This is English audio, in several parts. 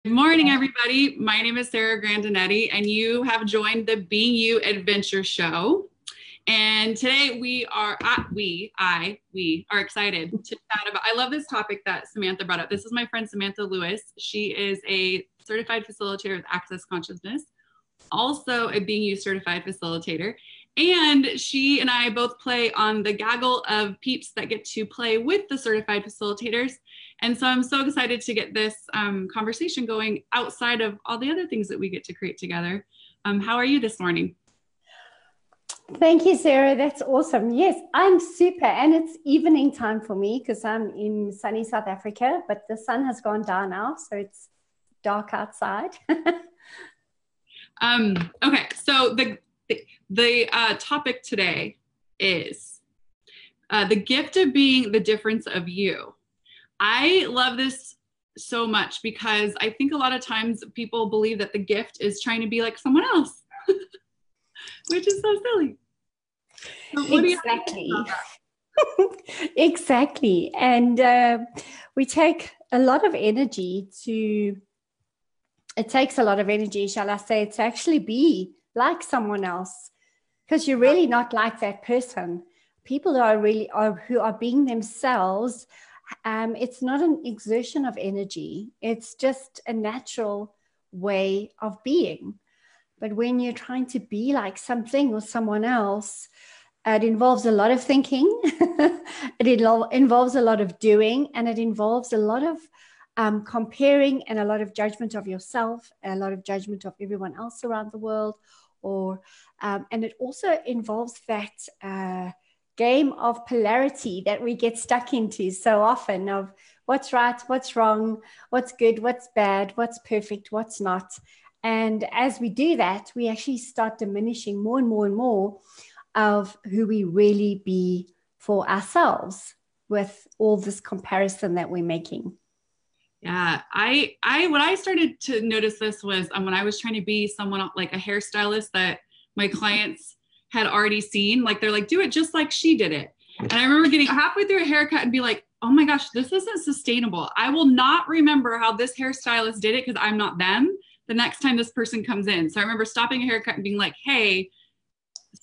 Good morning, everybody. My name is Sarah Grandinetti, and you have joined the Being You Adventure Show. And today we are excited to chat about. I love this topic that Samantha brought up. This is my friend Samantha Lewis. She is a certified facilitator with Access Consciousness, also a Being You Certified Facilitator. And she and I both play on the gaggle of peeps that get to play with the certified facilitators. And so I'm so excited to get this conversation going outside of all the other things that we get to create together. How are you this morning? Thank you, Sarah. That's awesome. Yes, I'm super. And it's evening time for me because I'm in sunny South Africa, but the sun has gone down now, so it's dark outside. Okay, so the topic today is the gift of being the difference of you. I love this so much because I think a lot of times people believe that the gift is trying to be like someone else, which is so silly. So exactly. Exactly. And we take a lot of energy it takes a lot of energy, shall I say, to actually be like someone else, because you're really not like that person. People who are being themselves. It's not an exertion of energy. It's just a natural way of being. But when you're trying to be like something or someone else, it involves a lot of thinking. It involves a lot of doing, and it involves a lot of comparing and a lot of judgment of yourself, a lot of judgment of everyone else around the world. And it also involves that game of polarity that we get stuck into so often, of what's right, what's wrong, what's good, what's bad, what's perfect, what's not. And as we do that, we actually start diminishing more and more and more of who we really be for ourselves with all this comparison that we're making. Yeah, what I started to notice this was when I was trying to be someone like a hairstylist that my clients had already seen. Like, they're like, do it just like she did it. And I remember getting halfway through a haircut and be like, oh my gosh, this isn't sustainable. I will not remember how this hairstylist did it because I'm not them the next time this person comes in. So I remember stopping a haircut and being like, hey,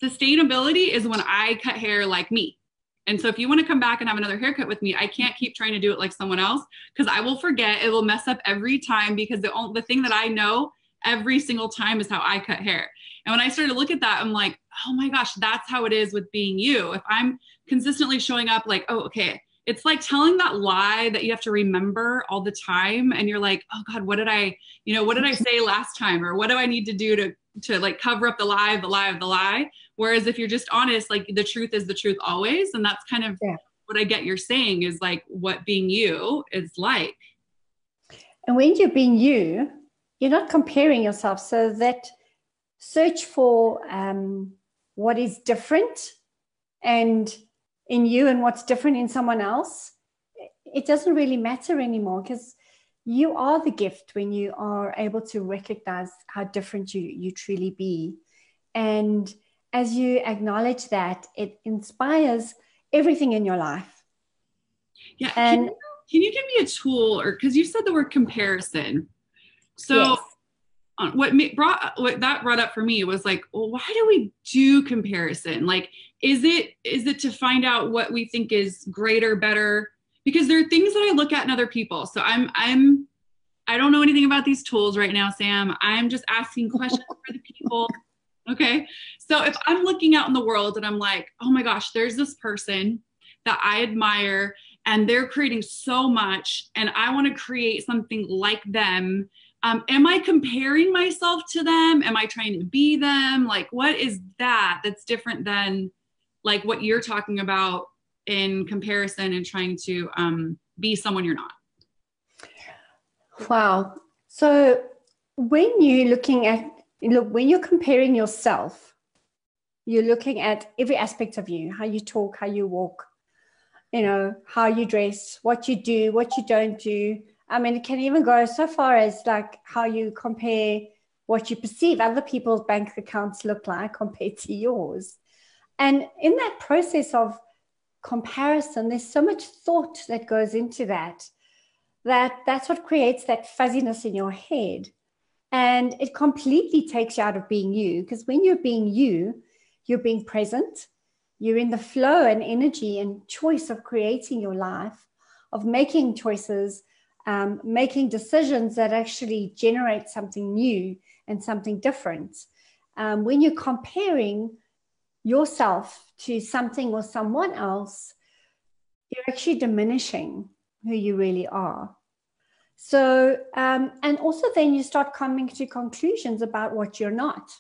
sustainability is when I cut hair like me. And so if you want to come back and have another haircut with me, I can't keep trying to do it like someone else because I will forget. It will mess up every time because the thing that I know every single time is how I cut hair. And when I started to look at that, I'm like, oh my gosh, that's how it is with being you. If I'm consistently showing up like, oh, okay, it's like telling that lie that you have to remember all the time. And you're like, oh God, what did I say last time? Or what do I need to do to like cover up the lie of the lie of the lie? Whereas if you're just honest, like the truth is the truth always. And that's kind of what I get you're saying is like what being you is like. And when you're being you, you're not comparing yourself. So that search for what is different and in you and what's different in someone else, it doesn't really matter anymore, because you are the gift when you are able to recognize how different you truly be. And as you acknowledge that, it inspires everything in your life. Yeah. And can you give me a tool, or because you said the word comparison. So yes. What that brought up for me was like, well, why do we do comparison? Like, is it to find out what we think is greater, better? Because there are things that I look at in other people. So I don't know anything about these tools right now, Sam. I'm just asking questions for the people. Okay. So if I'm looking out in the world and I'm like, oh my gosh, there's this person that I admire and they're creating so much and I want to create something like them. Am I comparing myself to them? Am I trying to be them? Like, what is that's different than like what you're talking about in comparison and trying to be someone you're not? Wow. So when you're when you're comparing yourself, you're looking at every aspect of you, how you talk, how you walk, how you dress, what you do, what you don't do. I mean, it can even go so far as like how you compare what you perceive other people's bank accounts look like compared to yours. And in that process of comparison, there's so much thought that goes into that. that's what creates that fuzziness in your head. And it completely takes you out of being you, because when you're being you, you're being present, you're in the flow and energy and choice of creating your life, of making choices, making decisions that actually generate something new and something different. When you're comparing yourself to something or someone else, you're actually diminishing who you really are. So, and also then you start coming to conclusions about what you're not.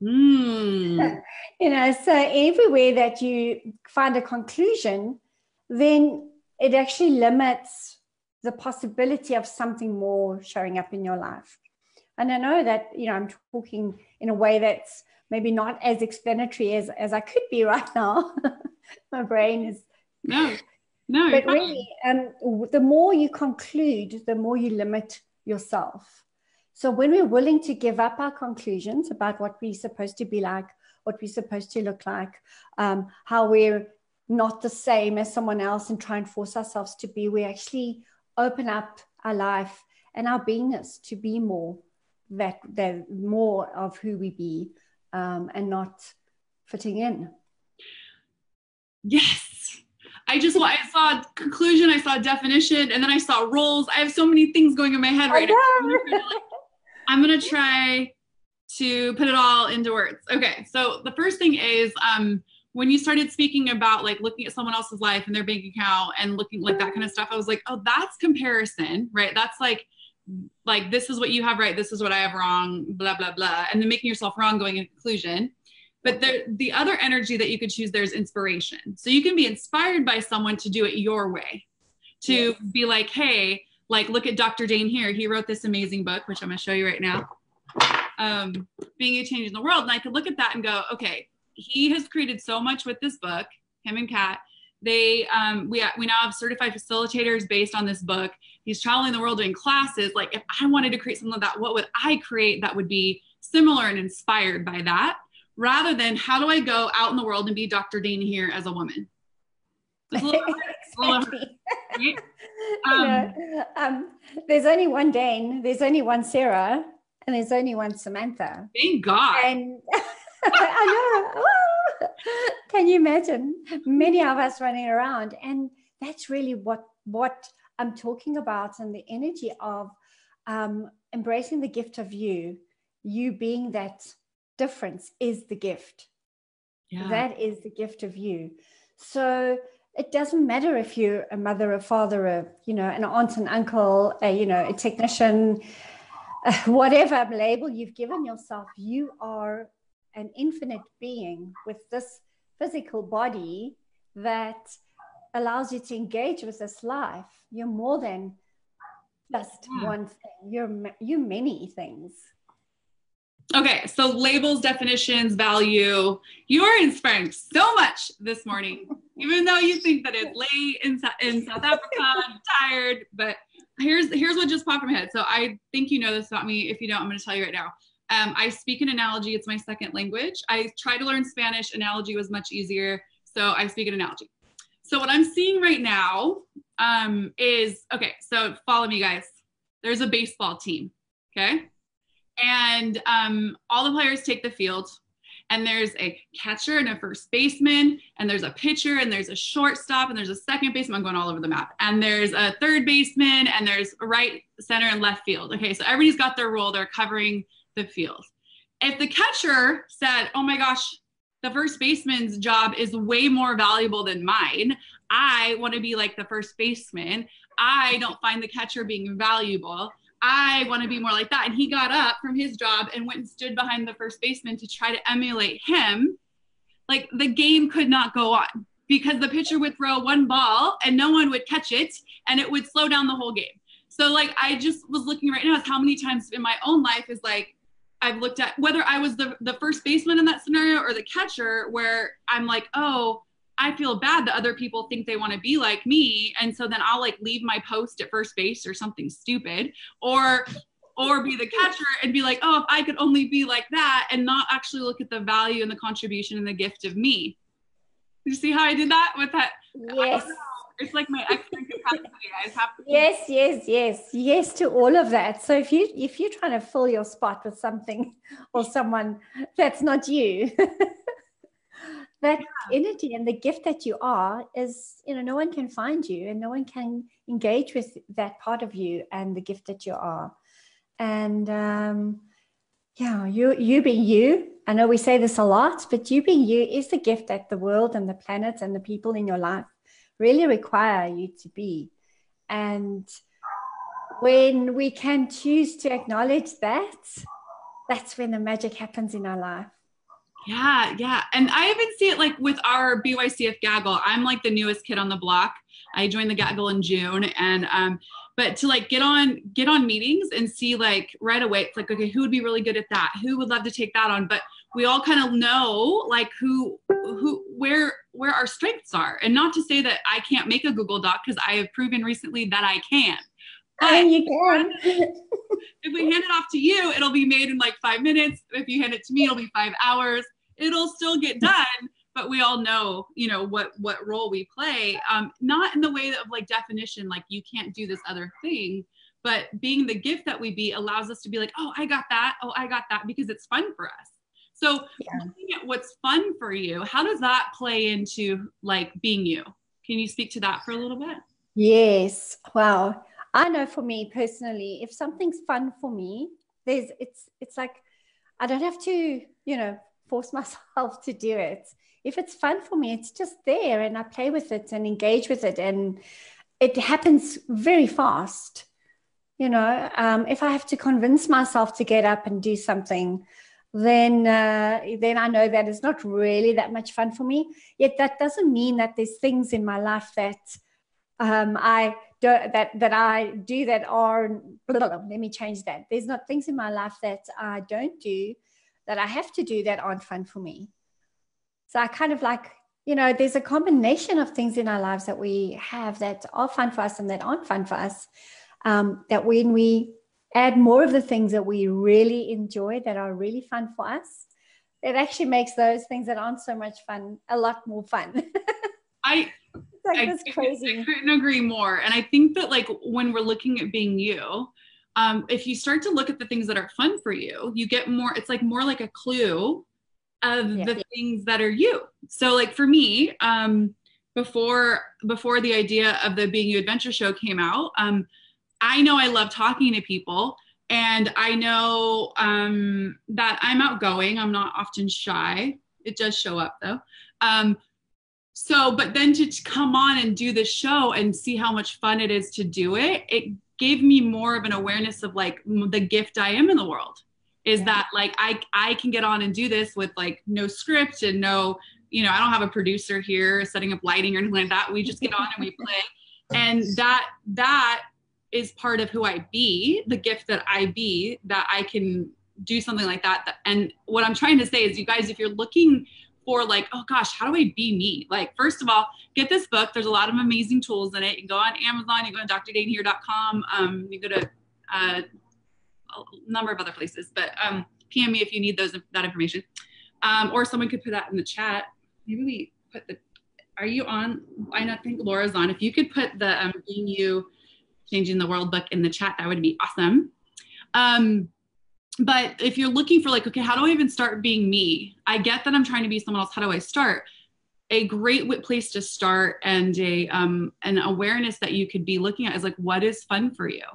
Mm. So everywhere that you find a conclusion, then it actually limits the possibility of something more showing up in your life. And I know that, I'm talking in a way that's maybe not as explanatory as I could be right now. My brain is... No, but really, the more you conclude, the more you limit yourself. So when we're willing to give up our conclusions about what we're supposed to be like, what we're supposed to look like, how we're not the same as someone else and try and force ourselves to be, we actually open up our life and our beingness to be more more of who we be, and not fitting in. Yes. I saw conclusion, I saw definition, and then I saw roles. I have so many things going in my head right now. I'm going to try to put it all into words. Okay. So the first thing is, when you started speaking about like looking at someone else's life and their bank account and looking like that kind of stuff, I was like, oh, that's comparison, right? That's like this is what you have right, this is what I have wrong, blah, blah, blah. And then making yourself wrong going into conclusion. But the other energy that you could choose there is inspiration. So you can be inspired by someone to do it your way, to be like, hey, like, look at Dr. Dane here. He wrote this amazing book, which I'm going to show you right now. Being You Changing the World. And I could look at that and go, okay, he has created so much with this book, him and Kat. We now have certified facilitators based on this book. He's traveling the world doing classes. Like, if I wanted to create something like that, what would I create that would be similar and inspired by that? Rather than how do I go out in the world and be Dr. Dane here as a woman? Exactly. There's only one Dane, there's only one Sarah, and there's only one Samantha. Thank God. And I know. Oh, can you imagine many of us running around? And that's really what I'm talking about, and the energy of embracing the gift of you being that difference is the gift. Yeah. That is the gift of you. So it doesn't matter if you're a mother, a father, an aunt, an uncle, a technician, whatever label you've given yourself. You are an infinite being with this physical body that allows you to engage with this life. You're more than just one thing. You're many things. Okay, so labels, definitions, value. You are inspiring so much this morning, even though you think that it's late in South Africa, I'm tired, but here's what just popped in my head. So I think you know this about me. If you don't, I'm going to tell you right now. I speak an analogy. It's my second language. I tried to learn Spanish. Analogy was much easier. So I speak an analogy. So what I'm seeing right now is, okay, so follow me, guys. There's a baseball team, okay? And all the players take the field, and there's a catcher and a first baseman, and there's a pitcher, and there's a shortstop, and there's a second baseman. I'm going all over the map. And there's a third baseman, and there's right, center, and left field. Okay, so everybody's got their role. They're covering the field. If the catcher said, oh my gosh, the first baseman's job is way more valuable than mine, I want to be like the first baseman, I don't find the catcher being valuable, I want to be more like that. And he got up from his job and went and stood behind the first baseman to try to emulate him. Like, the game could not go on because the pitcher would throw one ball and no one would catch it, and it would slow down the whole game. So like, I just was looking right now at how many times in my own life is like, I've looked at whether I was the first baseman in that scenario or the catcher, where I'm like, oh, I feel bad that other people think they want to be like me. And so then I'll like leave my post at first base or something stupid, or be the catcher and be like, oh, if I could only be like that, and not actually look at the value and the contribution and the gift of me. You see how I did that with that? Yes. It's like my extra capacity. I just have to. Yes to all of that. So if you're trying to fill your spot with something or someone that's not you, that energy and the gift that you are is, no one can find you and no one can engage with that part of you and the gift that you are. And you being you. I know we say this a lot, but you being you is the gift that the world and the planet and the people in your life really require you to be. And when we can choose to acknowledge that, that's when the magic happens in our life. Yeah. And I even see it like with our BYCF gaggle. I'm like the newest kid on the block. I joined the gaggle in June, and but to like get on meetings and see like right away, it's like, okay, who would be really good at that? Who would love to take that on? But we all kind of know like where our strengths are. And not to say that I can't make a Google Doc, because I have proven recently that I can. But you can. if we hand it off to you, it'll be made in like 5 minutes. If you hand it to me, it'll be 5 hours. It'll still get done, but we all know, what role we play. Not in the way of like definition, like you can't do this other thing, but being the gift that we be allows us to be like, oh, I got that. Oh, I got that, because it's fun for us. So looking at what's fun for you, how does that play into like being you? Can you speak to that for a little bit? Yes. Wow. I know for me personally, if something's fun for me, it's like I don't have to, force myself to do it. If it's fun for me, it's just there and I play with it and engage with it, and it happens very fast. If I have to convince myself to get up and do something, then I know that it's not really that much fun for me. Yet that doesn't mean that there's things in my life that I do that are, let me change that. There's not things in my life that I don't do, that I have to do, that aren't fun for me. So I kind of like, there's a combination of things in our lives that we have that are fun for us and that aren't fun for us. That when we add more of the things that we really enjoy, that are really fun for us, it actually makes those things that aren't so much fun a lot more fun. It's crazy. I couldn't agree more. And I think that like when we're looking at being you, if you start to look at the things that are fun for you, you get more, it's like more like a clue of the things that are you. So like for me, before the idea of the Being You Adventure Show came out, I know I love talking to people, and I know that I'm outgoing. I'm not often shy. It does show up though. But then to come on and do this show and see how much fun it is to do it, it gave me more of an awareness of like the gift I am in the world is that like I can get on and do this with like no script and no, I don't have a producer here setting up lighting or anything like that. We just get on and we play. And that is part of who I be, the gift that I be, that I can do something like that. And what I'm trying to say is, you guys, if you're looking for like, oh gosh, how do I be me? Like, first of all, get this book. There's a lot of amazing tools in it. You can go on Amazon, you go to drdanehere.com, you go to a number of other places, but PM me if you need that information. Or someone could put that in the chat. Maybe we put are you on? I think Laura's on. If you could put the Being You Changing the World book in the chat, that would be awesome. But if you're looking for like, okay, how do I even start being me? I get that I'm trying to be someone else. How do I start? A great place to start, and an awareness that you could be looking at is like, what is fun for you?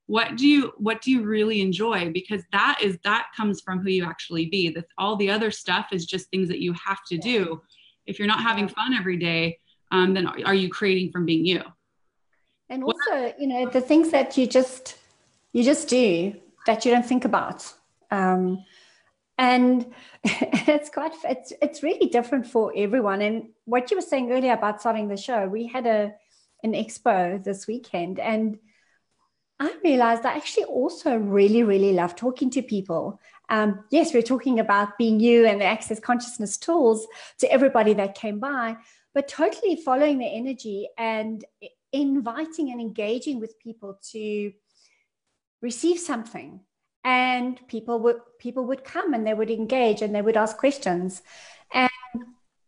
What do you really enjoy? Because that comes from who you actually be. All the other stuff is just things that you have to do. If you're not having fun every day, then are you creating from being you? And also, the things that you just do that you don't think about. And it's really different for everyone. And what you were saying earlier about starting the show, we had an expo this weekend, and I realized I actually also really, really love talking to people. Yes, we're talking about being you and the Access Consciousness tools to everybody that came by, but totally following the energy and inviting and engaging with people to receive something. And people would come and they would engage and they would ask questions. And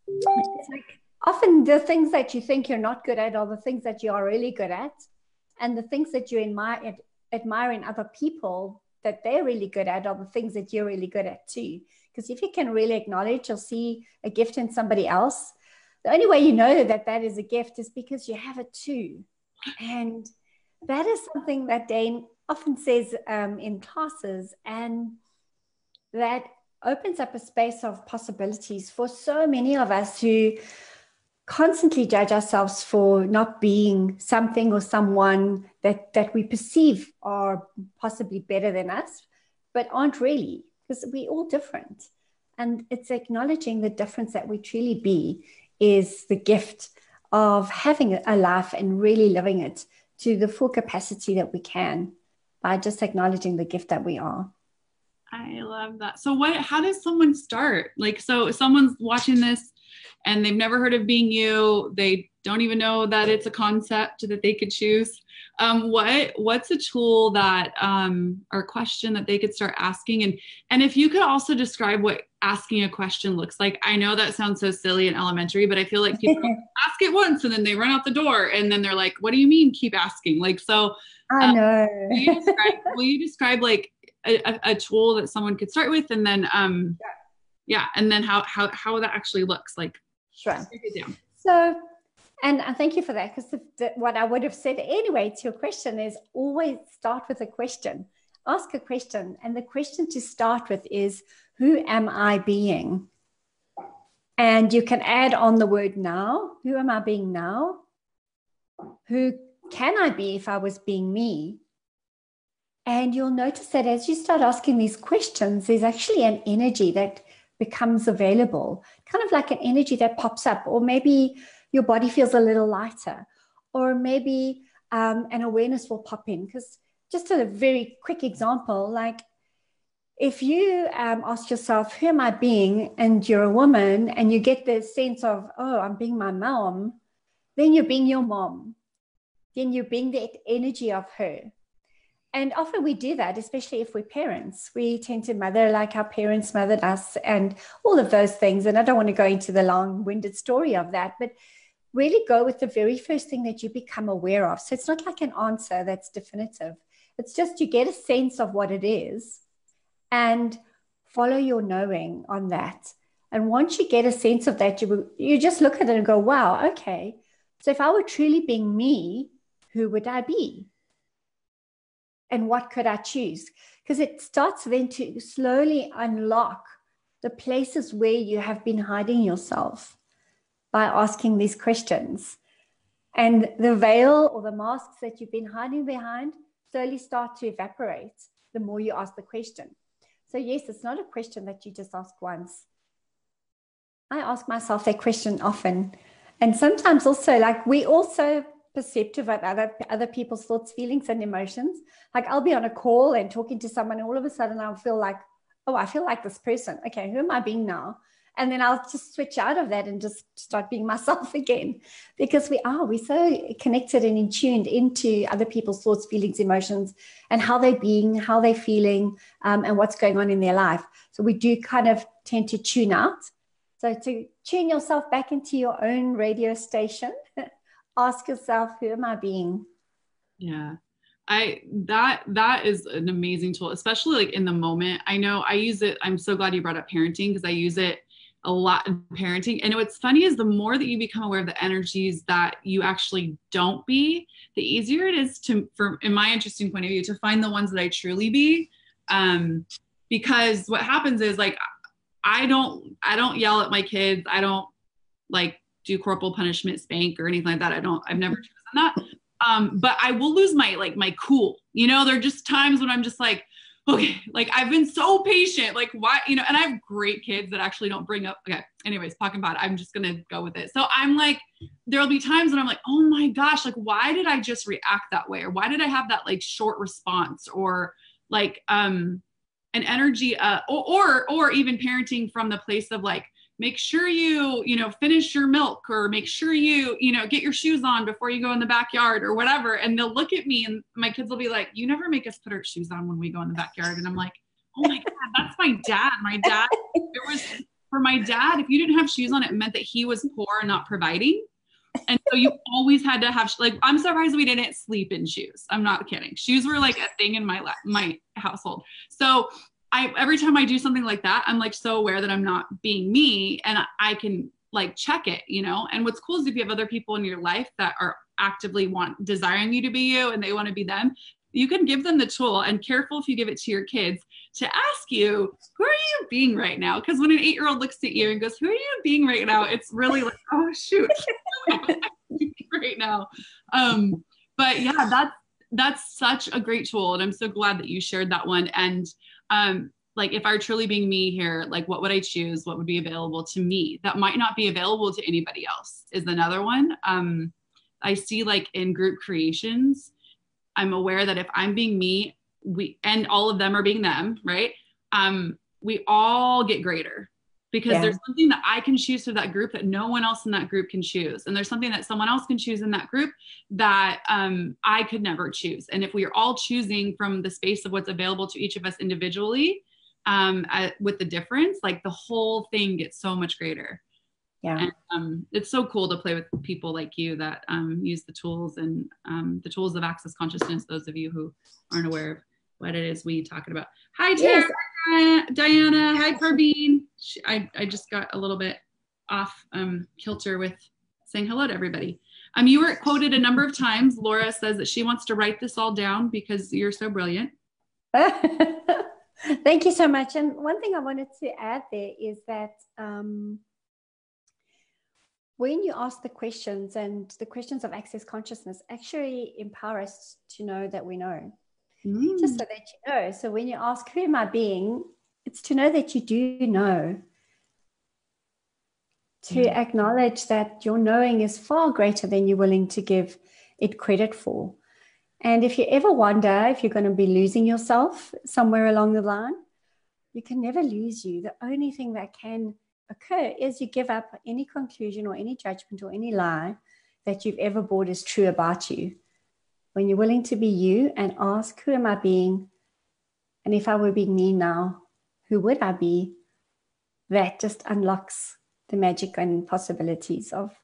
it's like, often the things that you think you're not good at are the things that you are really good at. And the things that you admire in other people that they're really good at are the things that you're really good at too. Because if you can really acknowledge or see a gift in somebody else, the only way you know that that is a gift is because you have it too. And that is something that Dane often says in classes, and that opens up a space of possibilities for so many of us who constantly judge ourselves for not being something or someone that we perceive are possibly better than us, but aren't really, because we're all different. And it's acknowledging the difference that we truly be is the gift of having a life and really living it to the full capacity that we can by just acknowledging the gift that we are. I love that. So how does someone start? Like, so if someone's watching this and they've never heard of Being You, they don't even know that it's a concept that they could choose. What's a tool that, or a question that they could start asking? And if you could also describe what asking a question looks like. I know that sounds so silly and elementary, but I feel like people ask it once and then they run out the door and then they're like, what do you mean keep asking? Like, so I know. will you describe like a tool that someone could start with, and then and then how that actually looks like? Sure. So, and thank you for that, because what I would have said anyway to your question is always start with a question. Ask a question, and the question to start with is, who am I being? And you can add on the word now. Who am I being now? Who can I be if I was being me? And you'll notice that as you start asking these questions, there's actually an energy that becomes available, kind of like an energy that pops up, or maybe your body feels a little lighter, or maybe an awareness will pop in. Because just a very quick example, like if you ask yourself, who am I being? And you're a woman and you get the sense of, oh, I'm being my mom, then you're being your mom. Then you're being the energy of her. And often we do that, especially if we're parents. We tend to mother like our parents mothered us and all of those things. And I don't want to go into the long-winded story of that, but really go with the very first thing that you become aware of. So it's not like an answer that's definitive. It's just you get a sense of what it is and follow your knowing on that. And once you get a sense of that, you just look at it and go, wow, okay. So if I were truly being me, who would I be? And what could I choose? Because it starts then to slowly unlock the places where you have been hiding yourself by asking these questions. And the veil or the masks that you've been hiding behind slowly start to evaporate the more you ask the question. So yes, it's not a question that you just ask once. I ask myself that question often. And sometimes also, like, we also perceptive of other people's thoughts, feelings, and emotions. Like I'll be on a call and talking to someone, and all of a sudden I'll feel like, oh, I feel like this person. Okay, who am I being now? And then I'll just switch out of that and just start being myself again, because we're so connected and in tuned into other people's thoughts, feelings, emotions, and how they're being, how they're feeling, and what's going on in their life. So we do kind of tend to tune out. So to tune yourself back into your own radio station, ask yourself, who am I being? Yeah. That is an amazing tool, especially like in the moment. I know I use it. I'm so glad you brought up parenting, because I use it a lot in parenting. And what's funny is the more that you become aware of the energies that you actually don't be, the easier it is in my interesting point of view, to find the ones that I truly be. Because what happens is, like, I don't yell at my kids. I don't like do corporal punishment, spank, or anything like that. I've never chosen that. But I will lose my cool. There are just times when I'm just like, okay, like I've been so patient, like why, and I have great kids that actually don't bring up, okay, anyways, talking about it, I'm just going to go with it. So I'm like, there'll be times when I'm like, oh my gosh, like, why did I just react that way? Or why did I have that like short response, or like, an energy, or even parenting from the place of like, make sure you finish your milk, or make sure you get your shoes on before you go in the backyard or whatever. And they'll look at me and my kids will be like, you never make us put our shoes on when we go in the backyard. And I'm like, oh my God, that's my dad. My dad, there was for my dad, if you didn't have shoes on, it meant that he was poor and not providing. And so you always had to have, like, I'm surprised we didn't sleep in shoes. I'm not kidding. Shoes were like a thing in my household. So every time I do something like that, I'm like so aware that I'm not being me, and I can like check it, you know? And what's cool is if you have other people in your life that are actively desiring you to be you and they want to be them, you can give them the tool, and careful if you give it to your kids to ask you, who are you being right now? Because when an 8-year-old looks at you and goes, who are you being right now? It's really like, oh shoot, right now. But yeah, that's such a great tool. And I'm so glad that you shared that one. And like, if I were truly being me here, like, what would I choose? What would be available to me that might not be available to anybody else is another one. I see, like, in group creations, I'm aware that if I'm being me, and all of them are being them, right? We all get greater because there's something that I can choose for that group that no one else in that group can choose. And there's something that someone else can choose in that group that I could never choose. And if we are all choosing from the space of what's available to each of us individually, with the difference, like, the whole thing gets so much greater. Yeah. And it's so cool to play with people like you that use the tools and the tools of access consciousness, those of you who aren't aware of what it is we talking about. Hi, Tara. Yes. Diana. Hi, Parveen. I just got a little bit off kilter with saying hello to everybody. You were quoted a number of times. Laura says that she wants to write this all down because you're so brilliant. Thank you so much. And one thing I wanted to add there is that when you ask the questions, and the questions of access consciousness actually empower us to know that we know. Just so that you know. So when you ask, who am I being? It's to know that you do know. To acknowledge that your knowing is far greater than you're willing to give it credit for. And if you ever wonder if you're going to be losing yourself somewhere along the line, you can never lose you. The only thing that can occur is you give up any conclusion or any judgment or any lie that you've ever bought is true about you. When you're willing to be you and ask, who am I being? And if I were being me now, who would I be? That just unlocks the magic and possibilities of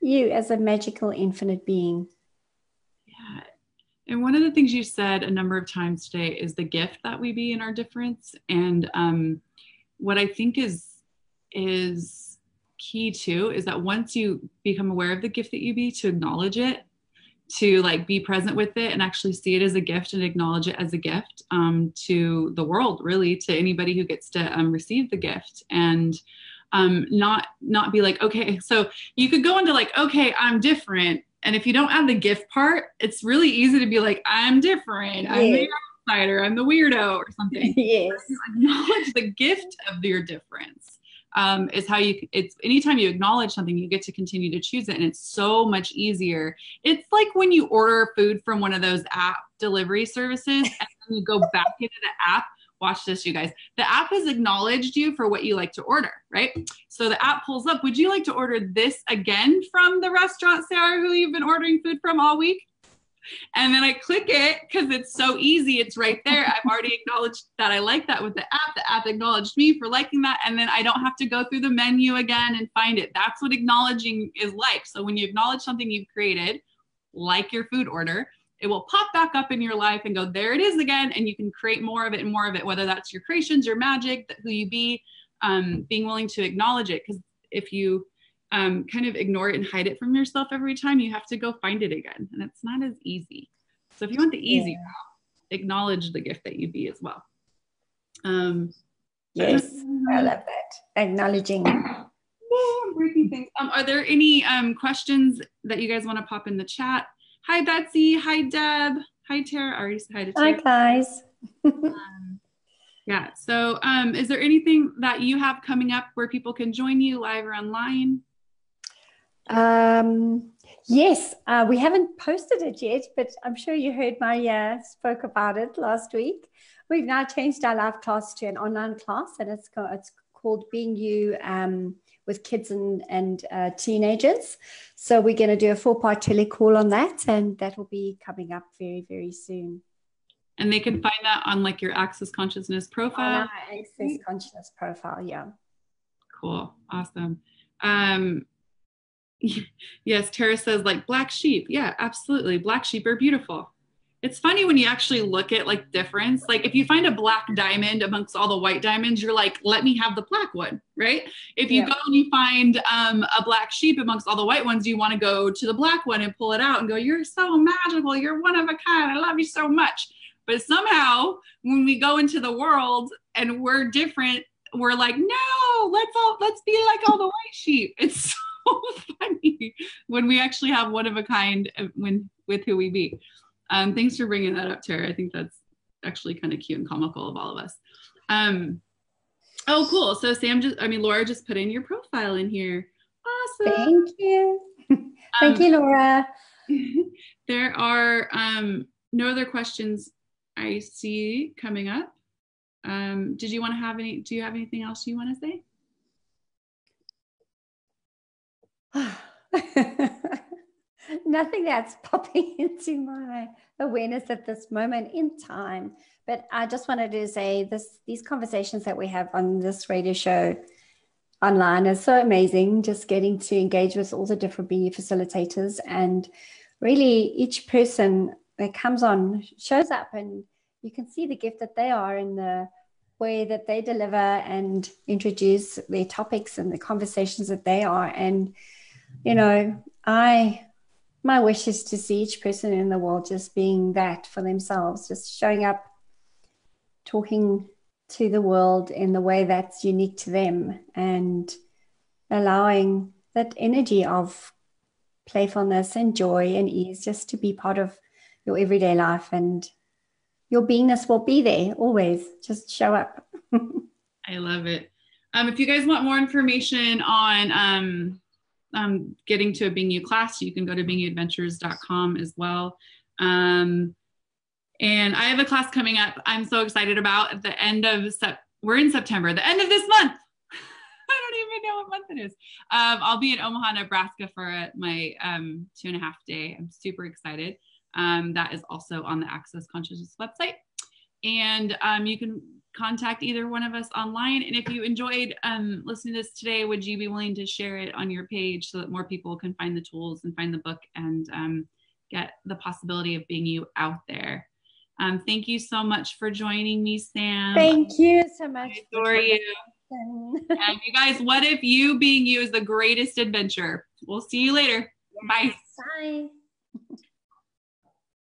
you as a magical, infinite being. Yeah. And one of the things you said a number of times today is the gift that we be in our difference. And what I think is key too is that once you become aware of the gift that you be, to acknowledge it, to like be present with it and actually see it as a gift and acknowledge it as a gift to the world, really, to anybody who gets to receive the gift. And not be like, okay, so you could go into like, okay, I'm different. And if you don't add the gift part, it's really easy to be like, I'm different. I'm the outsider. I'm the weirdo or something. Yes. Acknowledge the gift of your difference. Is how it's anytime you acknowledge something, you get to continue to choose it. And it's so much easier. It's like when you order food from one of those app delivery services and then you go back into the app. Watch this, you guys. The app has acknowledged you for what you like to order, right? So the app pulls up, would you like to order this again from the restaurant, Sarah, who you've been ordering food from all week? And then I click it because it's so easy. It's right there. I've already acknowledged that I like that with the app. The app acknowledged me for liking that. And then I don't have to go through the menu again and find it. That's what acknowledging is like. So when you acknowledge something you've created, like your food order, it will pop back up in your life and go, there it is again. And you can create more of it and more of it, whether that's your creations, your magic, who you be, being willing to acknowledge it. Because if you kind of ignore it and hide it from yourself every time, you have to go find it again. And it's not as easy. So if you want the easy route, acknowledge the gift that you be as well. Yes, I love that. Acknowledging. I'm breaking things. Are there any questions that you guys want to pop in the chat? Hi, Betsy. Hi, Deb. Hi, Tara. I already said hi to Tara. Hi, guys. Yeah. So is there anything that you have coming up where people can join you live or online? Yes, we haven't posted it yet, but I'm sure you heard my spoke about it last week. We've now changed our live class to an online class, and it's called Being You with kids and teenagers. So we're going to do a 4-part telecall on that, and that will be coming up very, very soon. And they can find that on like your Access Consciousness profile? On our Access Consciousness profile, yeah. Cool. Awesome. Yes, Tara says like black sheep. Yeah, absolutely. Black sheep are beautiful. It's funny when you actually look at like difference. Like if you find a black diamond amongst all the white diamonds, you're like, let me have the black one, right? If you go and you find a black sheep amongst all the white ones, you want to go to the black one and pull it out and go, you're so magical. You're one of a kind. I love you so much. But somehow when we go into the world and we're different, we're like, no, let's be like all the white sheep. It's so funny when we actually have one of a kind with who we be. Thanks for bringing that up, Tara. I think that's actually kind of cute and comical of all of us. Oh, cool. So Laura just put in your profile in here. Awesome. Thank you. Thank you, Laura. There are no other questions I see coming up. Do you have anything else you want to say? Nothing that's popping into my awareness at this moment in time. But I just wanted to say these conversations that we have on this radio show online is so amazing. Just getting to engage with all the different Being You facilitators, and really each person that comes on shows up, and you can see the gift that they are in the way that they deliver and introduce their topics and the conversations that they are. And, you know, my wish is to see each person in the world just being that for themselves, just showing up, talking to the world in the way that's unique to them, and allowing that energy of playfulness and joy and ease just to be part of your everyday life, and your beingness will be there always. Just show up. I love it. If you guys want more information on getting to a Being You class, you can go to beingyouadventures.com as well. And I have a class coming up I'm so excited about at the end of we're in September, the end of this month. I don't even know what month it is. I'll be in Omaha, Nebraska for my 2.5 day. I'm super excited. That is also on the Access Consciousness website. And you can contact either one of us online. And if you enjoyed listening to this today, would you be willing to share it on your page so that more people can find the tools and find the book and get the possibility of being you out there? Thank you so much for joining me, Sam. Thank you so much. I adore you. And you guys, what if you being you is the greatest adventure? We'll see you later. Yes. Bye. Bye.